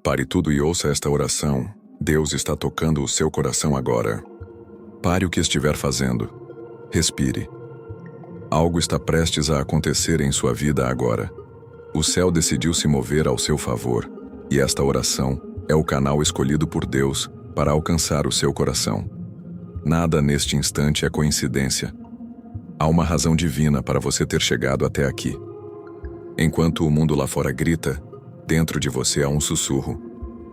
Pare tudo e ouça esta oração. Deus está tocando o seu coração agora. Pare o que estiver fazendo. Respire. Algo está prestes a acontecer em sua vida agora. O céu decidiu se mover ao seu favor, e esta oração é o canal escolhido por Deus para alcançar o seu coração. Nada neste instante é coincidência. Há uma razão divina para você ter chegado até aqui. Enquanto o mundo lá fora grita, dentro de você há um sussurro,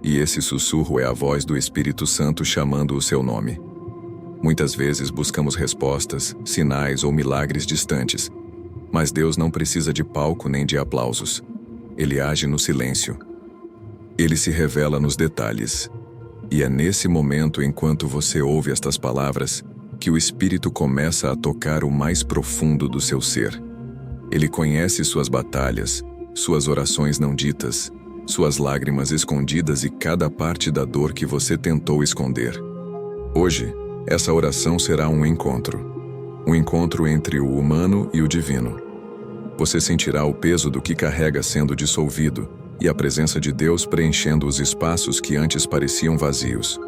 e esse sussurro é a voz do Espírito Santo chamando o seu nome. Muitas vezes buscamos respostas, sinais ou milagres distantes, mas Deus não precisa de palco nem de aplausos. Ele age no silêncio. Ele se revela nos detalhes. E é nesse momento, enquanto você ouve estas palavras, que o Espírito começa a tocar o mais profundo do seu ser. Ele conhece suas batalhas, suas orações não ditas, suas lágrimas escondidas e cada parte da dor que você tentou esconder. Hoje, essa oração será um encontro entre o humano e o divino. Você sentirá o peso do que carrega sendo dissolvido e a presença de Deus preenchendo os espaços que antes pareciam vazios.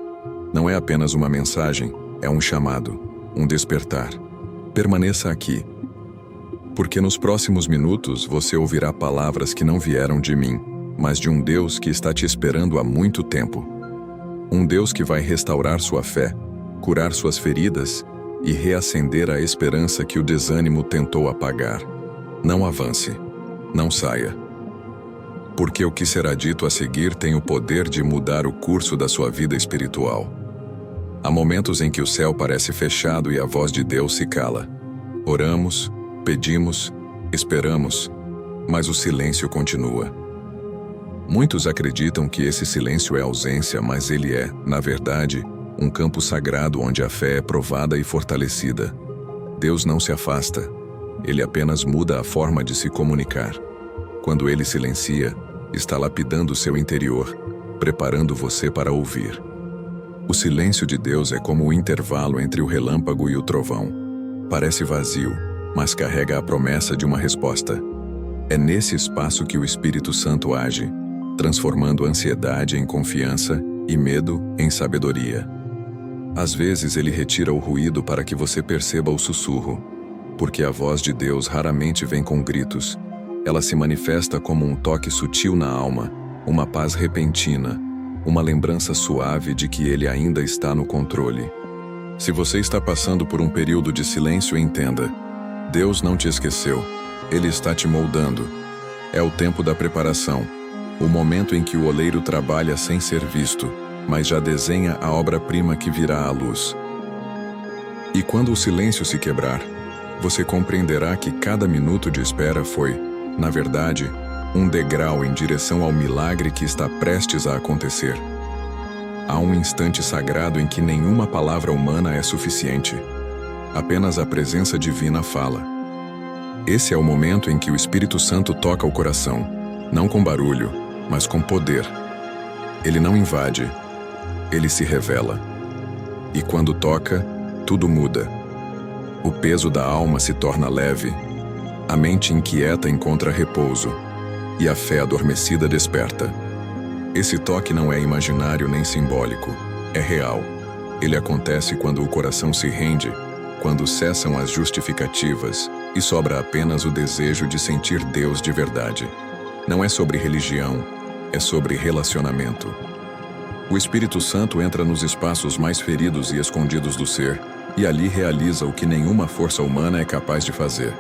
Não é apenas uma mensagem, é um chamado, um despertar. Permaneça aqui, porque nos próximos minutos você ouvirá palavras que não vieram de mim, mas de um Deus que está te esperando há muito tempo. Um Deus que vai restaurar sua fé, curar suas feridas e reacender a esperança que o desânimo tentou apagar. Não avance, não saia. Porque o que será dito a seguir tem o poder de mudar o curso da sua vida espiritual. Há momentos em que o céu parece fechado e a voz de Deus se cala. Oramos, pedimos, esperamos, mas o silêncio continua. Muitos acreditam que esse silêncio é ausência, mas ele é, na verdade, um campo sagrado onde a fé é provada e fortalecida. Deus não se afasta, ele apenas muda a forma de se comunicar. Quando ele silencia, está lapidando seu interior, preparando você para ouvir. O silêncio de Deus é como o intervalo entre o relâmpago e o trovão. Parece vazio, mas carrega a promessa de uma resposta. É nesse espaço que o Espírito Santo age, transformando ansiedade em confiança e medo em sabedoria. Às vezes ele retira o ruído para que você perceba o sussurro, porque a voz de Deus raramente vem com gritos. Ela se manifesta como um toque sutil na alma, uma paz repentina, uma lembrança suave de que Ele ainda está no controle. Se você está passando por um período de silêncio, entenda: Deus não te esqueceu, Ele está te moldando. É o tempo da preparação, o momento em que o oleiro trabalha sem ser visto, mas já desenha a obra-prima que virá à luz. E quando o silêncio se quebrar, você compreenderá que cada minuto de espera foi, na verdade, um degrau em direção ao milagre que está prestes a acontecer. Há um instante sagrado em que nenhuma palavra humana é suficiente. Apenas a presença divina fala. Esse é o momento em que o Espírito Santo toca o coração, não com barulho, mas com poder. Ele não invade, ele se revela. E quando toca, tudo muda. O peso da alma se torna leve, a mente inquieta encontra repouso, e a fé adormecida desperta. Esse toque não é imaginário nem simbólico, é real. Ele acontece quando o coração se rende, quando cessam as justificativas e sobra apenas o desejo de sentir Deus de verdade. Não é sobre religião, é sobre relacionamento. O Espírito Santo entra nos espaços mais feridos e escondidos do ser, e ali realiza o que nenhuma força humana é capaz de fazer.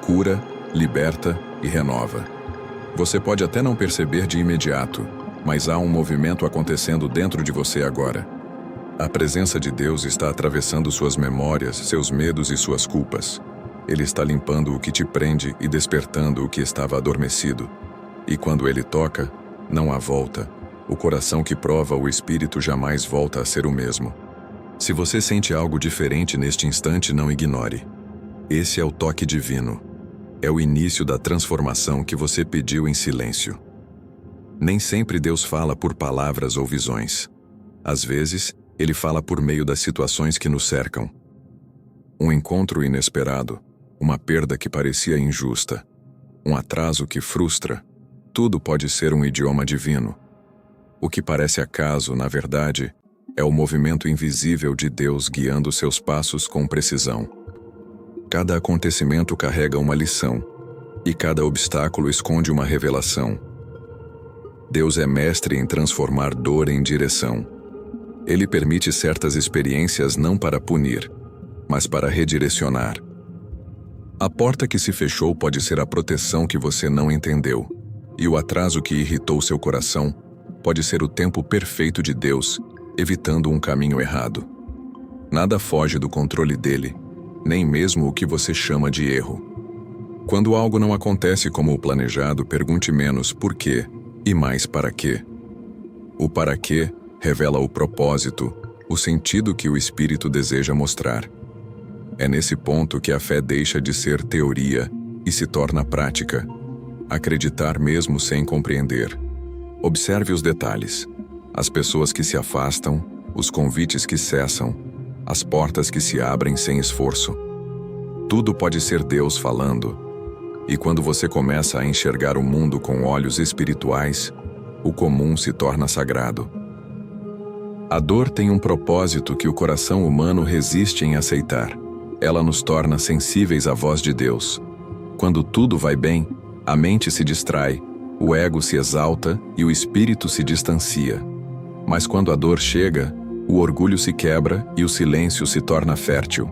Cura, liberta e renova. Você pode até não perceber de imediato, mas há um movimento acontecendo dentro de você agora. A presença de Deus está atravessando suas memórias, seus medos e suas culpas. Ele está limpando o que te prende e despertando o que estava adormecido. E quando ele toca, não há volta. O coração que prova o Espírito jamais volta a ser o mesmo. Se você sente algo diferente neste instante, não ignore. Esse é o toque divino. É o início da transformação que você pediu em silêncio. Nem sempre Deus fala por palavras ou visões. Às vezes, Ele fala por meio das situações que nos cercam. Um encontro inesperado, uma perda que parecia injusta, um atraso que frustra, tudo pode ser um idioma divino. O que parece acaso, na verdade, é o movimento invisível de Deus guiando seus passos com precisão. Cada acontecimento carrega uma lição, e cada obstáculo esconde uma revelação. Deus é mestre em transformar dor em direção. Ele permite certas experiências não para punir, mas para redirecionar. A porta que se fechou pode ser a proteção que você não entendeu, e o atraso que irritou seu coração pode ser o tempo perfeito de Deus, evitando um caminho errado. Nada foge do controle dele, nem mesmo o que você chama de erro. Quando algo não acontece como o planejado, pergunte menos por quê e mais para quê. O para quê revela o propósito, o sentido que o Espírito deseja mostrar. É nesse ponto que a fé deixa de ser teoria e se torna prática. Acreditar mesmo sem compreender. Observe os detalhes. As pessoas que se afastam, os convites que cessam, as portas que se abrem sem esforço. Tudo pode ser Deus falando. E quando você começa a enxergar o mundo com olhos espirituais, o comum se torna sagrado. A dor tem um propósito que o coração humano resiste em aceitar. Ela nos torna sensíveis à voz de Deus. Quando tudo vai bem, a mente se distrai, o ego se exalta e o espírito se distancia. Mas quando a dor chega, o orgulho se quebra e o silêncio se torna fértil.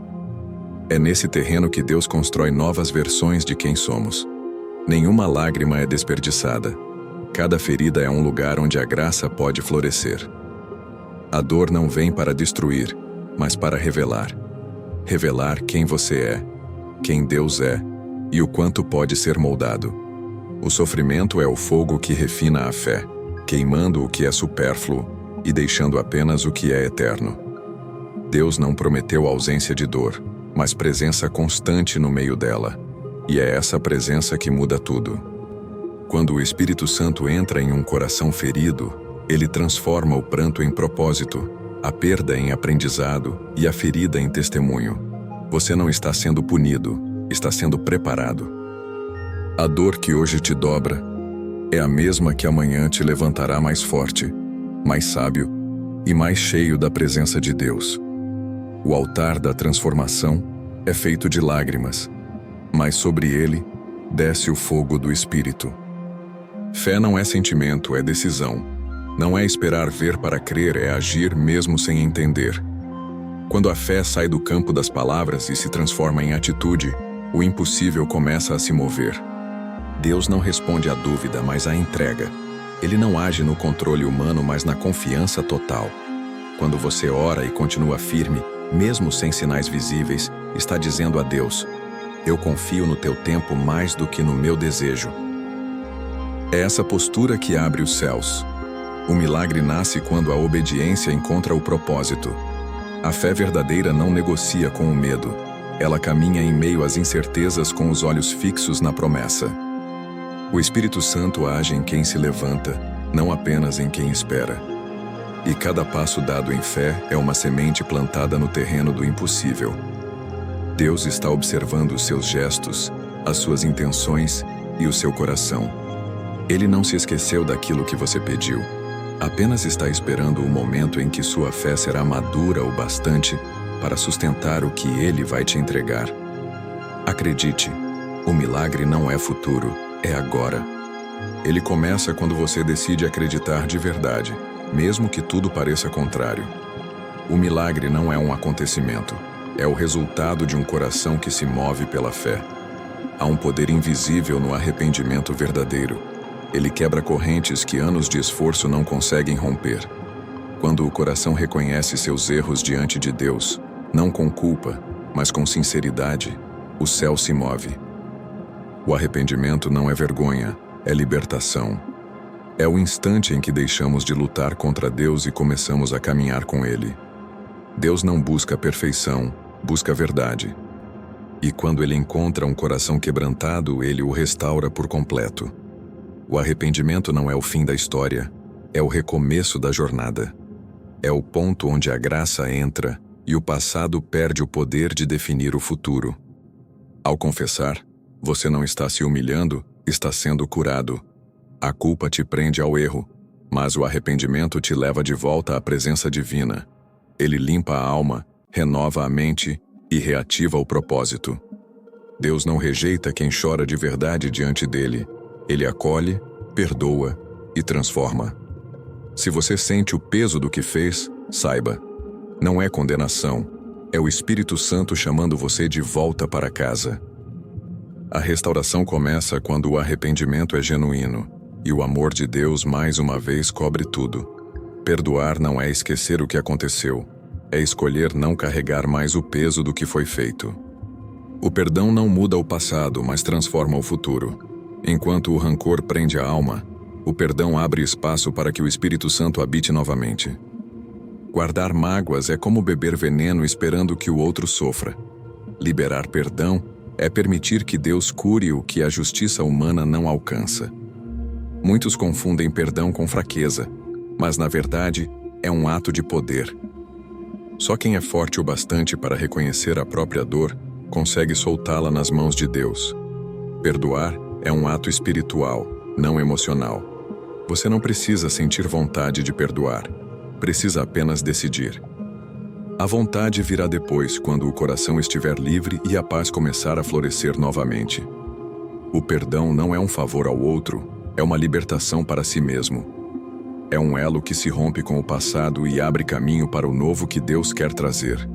É nesse terreno que Deus constrói novas versões de quem somos. Nenhuma lágrima é desperdiçada. Cada ferida é um lugar onde a graça pode florescer. A dor não vem para destruir, mas para revelar. Revelar quem você é, quem Deus é e o quanto pode ser moldado. O sofrimento é o fogo que refina a fé, queimando o que é supérfluo e deixando apenas o que é eterno. Deus não prometeu ausência de dor, mas presença constante no meio dela, e é essa presença que muda tudo. Quando o Espírito Santo entra em um coração ferido, ele transforma o pranto em propósito, a perda em aprendizado e a ferida em testemunho. Você não está sendo punido, está sendo preparado. A dor que hoje te dobra é a mesma que amanhã te levantará mais forte, mais sábio e mais cheio da presença de Deus. O altar da transformação é feito de lágrimas, mas sobre ele desce o fogo do Espírito. Fé não é sentimento, é decisão. Não é esperar ver para crer, é agir mesmo sem entender. Quando a fé sai do campo das palavras e se transforma em atitude, o impossível começa a se mover. Deus não responde à dúvida, mas à entrega. Ele não age no controle humano, mas na confiança total. Quando você ora e continua firme, mesmo sem sinais visíveis, está dizendo a Deus: eu confio no teu tempo mais do que no meu desejo. É essa postura que abre os céus. O milagre nasce quando a obediência encontra o propósito. A fé verdadeira não negocia com o medo. Ela caminha em meio às incertezas com os olhos fixos na promessa. O Espírito Santo age em quem se levanta, não apenas em quem espera. E cada passo dado em fé é uma semente plantada no terreno do impossível. Deus está observando os seus gestos, as suas intenções e o seu coração. Ele não se esqueceu daquilo que você pediu. Apenas está esperando o momento em que sua fé será madura o bastante para sustentar o que Ele vai te entregar. Acredite, o milagre não é futuro, é agora. Ele começa quando você decide acreditar de verdade, mesmo que tudo pareça contrário. O milagre não é um acontecimento, é o resultado de um coração que se move pela fé. Há um poder invisível no arrependimento verdadeiro. Ele quebra correntes que anos de esforço não conseguem romper. Quando o coração reconhece seus erros diante de Deus, não com culpa, mas com sinceridade, o céu se move. O arrependimento não é vergonha, é libertação. É o instante em que deixamos de lutar contra Deus e começamos a caminhar com Ele. Deus não busca perfeição, busca a verdade. E quando Ele encontra um coração quebrantado, Ele o restaura por completo. O arrependimento não é o fim da história, é o recomeço da jornada. É o ponto onde a graça entra e o passado perde o poder de definir o futuro. Ao confessar, você não está se humilhando, está sendo curado. A culpa te prende ao erro, Mas o arrependimento te leva de volta à presença divina. Ele limpa a alma, renova a mente e reativa o propósito. Deus não rejeita quem chora de verdade diante dele. Ele acolhe, perdoa e transforma. Se você sente o peso do que fez, saiba, não é condenação, é o Espírito Santo chamando você de volta para casa. A restauração começa quando o arrependimento é genuíno e o amor de Deus mais uma vez cobre tudo. Perdoar não é esquecer o que aconteceu, é escolher não carregar mais o peso do que foi feito. O perdão não muda o passado, mas transforma o futuro. Enquanto o rancor prende a alma, o perdão abre espaço para que o Espírito Santo habite novamente. Guardar mágoas é como beber veneno esperando que o outro sofra. Liberar perdão é permitir que Deus cure o que a justiça humana não alcança. Muitos confundem perdão com fraqueza, mas na verdade é um ato de poder. Só quem é forte o bastante para reconhecer a própria dor consegue soltá-la nas mãos de Deus. Perdoar é um ato espiritual, não emocional. Você não precisa sentir vontade de perdoar, precisa apenas decidir. A vontade virá depois, quando o coração estiver livre e a paz começar a florescer novamente. O perdão não é um favor ao outro, é uma libertação para si mesmo. É um elo que se rompe com o passado e abre caminho para o novo que Deus quer trazer.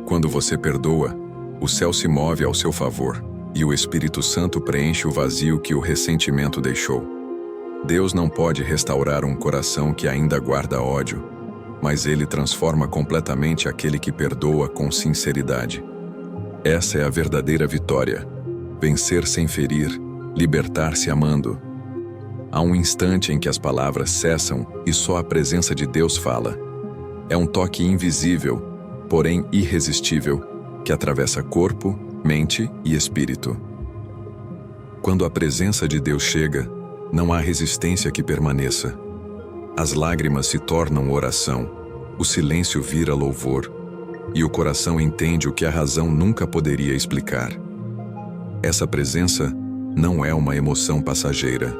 Quando você perdoa, o céu se move ao seu favor e o Espírito Santo preenche o vazio que o ressentimento deixou. Deus não pode restaurar um coração que ainda guarda ódio, mas Ele transforma completamente aquele que perdoa com sinceridade. Essa é a verdadeira vitória. Vencer sem ferir, libertar-se amando. Há um instante em que as palavras cessam e só a presença de Deus fala. É um toque invisível, porém irresistível, que atravessa corpo, mente e espírito. Quando a presença de Deus chega, não há resistência que permaneça. As lágrimas se tornam oração, o silêncio vira louvor, e o coração entende o que a razão nunca poderia explicar. Essa presença não é uma emoção passageira.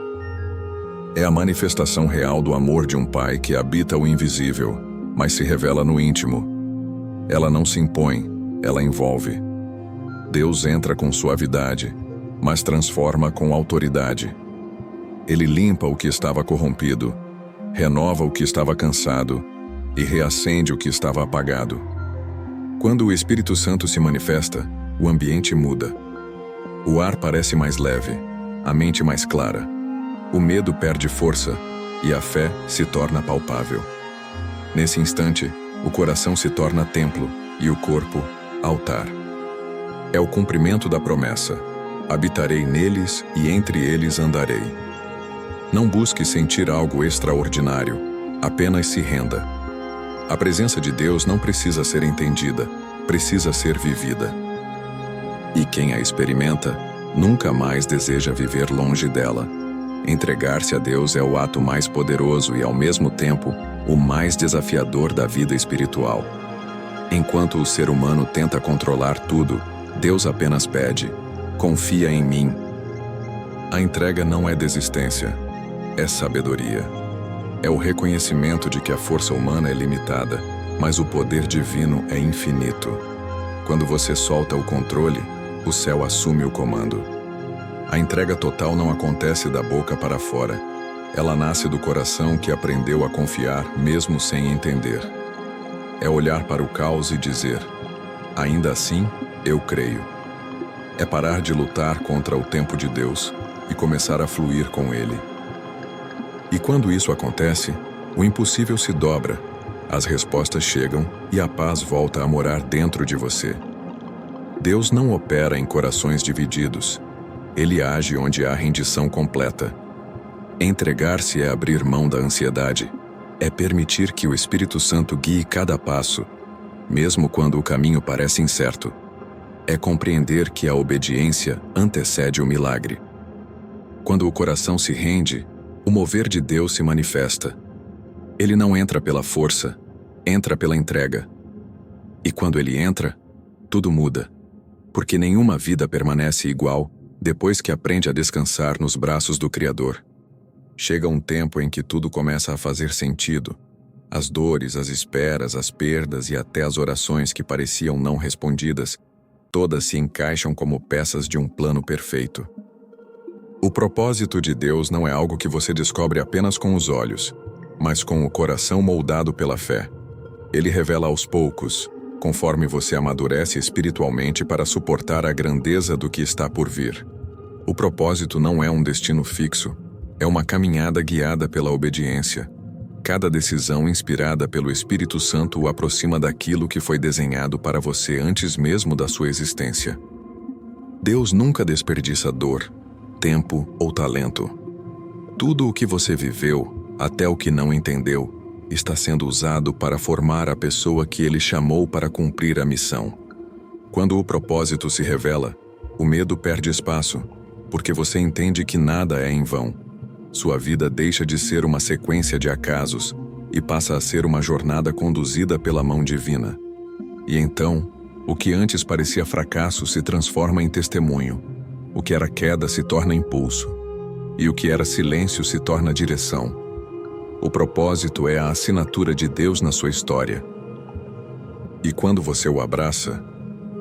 É a manifestação real do amor de um pai que habita o invisível, mas se revela no íntimo. Ela não se impõe, ela envolve. Deus entra com suavidade, mas transforma com autoridade. Ele limpa o que estava corrompido, renova o que estava cansado e reacende o que estava apagado. Quando o Espírito Santo se manifesta, o ambiente muda. O ar parece mais leve, a mente mais clara. O medo perde força e a fé se torna palpável. Nesse instante, o coração se torna templo e o corpo, altar. É o cumprimento da promessa: habitarei neles e entre eles andarei. Não busque sentir algo extraordinário, apenas se renda. A presença de Deus não precisa ser entendida, precisa ser vivida. E quem a experimenta, nunca mais deseja viver longe dela. Entregar-se a Deus é o ato mais poderoso e, ao mesmo tempo, o mais desafiador da vida espiritual. Enquanto o ser humano tenta controlar tudo, Deus apenas pede: confia em mim. A entrega não é desistência, é sabedoria. É o reconhecimento de que a força humana é limitada, mas o poder divino é infinito. Quando você solta o controle, o céu assume o comando. A entrega total não acontece da boca para fora. Ela nasce do coração que aprendeu a confiar mesmo sem entender. É olhar para o caos e dizer: ainda assim, eu creio. É parar de lutar contra o tempo de Deus e começar a fluir com Ele. E quando isso acontece, o impossível se dobra, as respostas chegam e a paz volta a morar dentro de você. Deus não opera em corações divididos. Ele age onde há rendição completa. Entregar-se é abrir mão da ansiedade. É permitir que o Espírito Santo guie cada passo, mesmo quando o caminho parece incerto. É compreender que a obediência antecede o milagre. Quando o coração se rende, o mover de Deus se manifesta. Ele não entra pela força, entra pela entrega. E quando ele entra, tudo muda, porque nenhuma vida permanece igual depois que aprende a descansar nos braços do Criador. Chega um tempo em que tudo começa a fazer sentido. As dores, as esperas, as perdas e até as orações que pareciam não respondidas, todas se encaixam como peças de um plano perfeito. O propósito de Deus não é algo que você descobre apenas com os olhos, mas com o coração moldado pela fé. Ele revela aos poucos, conforme você amadurece espiritualmente para suportar a grandeza do que está por vir. O propósito não é um destino fixo, é uma caminhada guiada pela obediência. Cada decisão inspirada pelo Espírito Santo o aproxima daquilo que foi desenhado para você antes mesmo da sua existência. Deus nunca desperdiça dor, tempo ou talento. Tudo o que você viveu, até o que não entendeu, está sendo usado para formar a pessoa que Ele chamou para cumprir a missão. Quando o propósito se revela, o medo perde espaço, porque você entende que nada é em vão. Sua vida deixa de ser uma sequência de acasos e passa a ser uma jornada conduzida pela mão divina. E então, o que antes parecia fracasso se transforma em testemunho. O que era queda se torna impulso. E o que era silêncio se torna direção. O propósito é a assinatura de Deus na sua história. E quando você o abraça,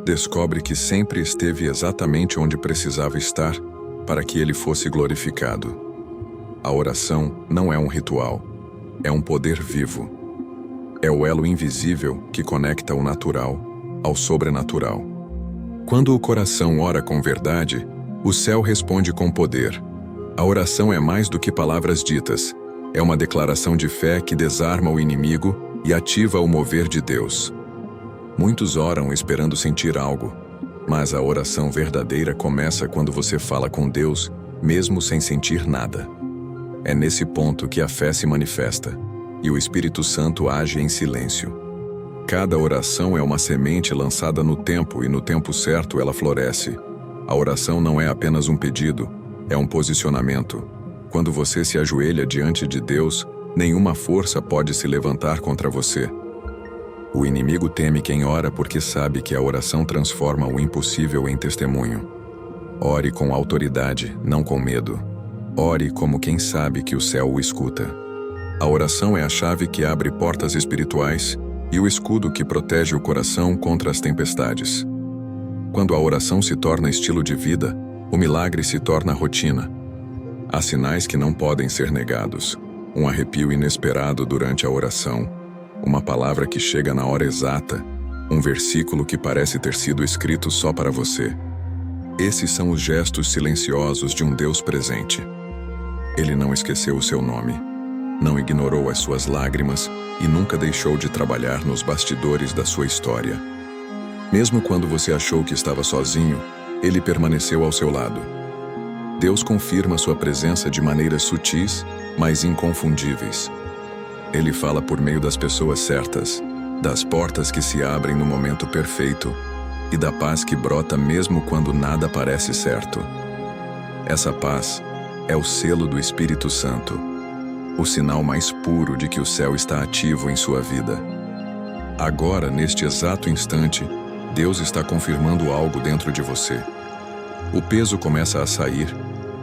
descobre que sempre esteve exatamente onde precisava estar para que ele fosse glorificado. A oração não é um ritual, é um poder vivo. É o elo invisível que conecta o natural ao sobrenatural. Quando o coração ora com verdade, o céu responde com poder. A oração é mais do que palavras ditas. É uma declaração de fé que desarma o inimigo e ativa o mover de Deus. Muitos oram esperando sentir algo, mas a oração verdadeira começa quando você fala com Deus, mesmo sem sentir nada. É nesse ponto que a fé se manifesta, e o Espírito Santo age em silêncio. Cada oração é uma semente lançada no tempo, e no tempo certo ela floresce. A oração não é apenas um pedido, é um posicionamento. Quando você se ajoelha diante de Deus, nenhuma força pode se levantar contra você. O inimigo teme quem ora porque sabe que a oração transforma o impossível em testemunho. Ore com autoridade, não com medo. Ore como quem sabe que o céu o escuta. A oração é a chave que abre portas espirituais e o escudo que protege o coração contra as tempestades. Quando a oração se torna estilo de vida, o milagre se torna rotina. Há sinais que não podem ser negados. Um arrepio inesperado durante a oração, uma palavra que chega na hora exata, um versículo que parece ter sido escrito só para você. Esses são os gestos silenciosos de um Deus presente. Ele não esqueceu o seu nome, não ignorou as suas lágrimas e nunca deixou de trabalhar nos bastidores da sua história. Mesmo quando você achou que estava sozinho, Ele permaneceu ao seu lado. Deus confirma sua presença de maneiras sutis, mas inconfundíveis. Ele fala por meio das pessoas certas, das portas que se abrem no momento perfeito e da paz que brota mesmo quando nada parece certo. Essa paz é o selo do Espírito Santo, o sinal mais puro de que o céu está ativo em sua vida. Agora, neste exato instante, Deus está confirmando algo dentro de você. O peso começa a sair,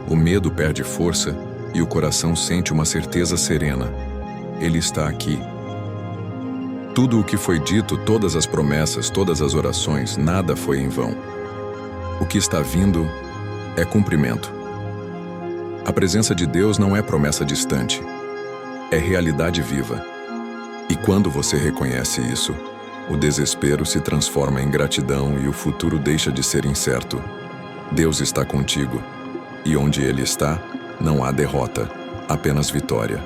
o medo perde força e o coração sente uma certeza serena. Ele está aqui. Tudo o que foi dito, todas as promessas, todas as orações, nada foi em vão. O que está vindo é cumprimento. A presença de Deus não é promessa distante, é realidade viva. E quando você reconhece isso, o desespero se transforma em gratidão e o futuro deixa de ser incerto. Deus está contigo, e onde Ele está, não há derrota, apenas vitória.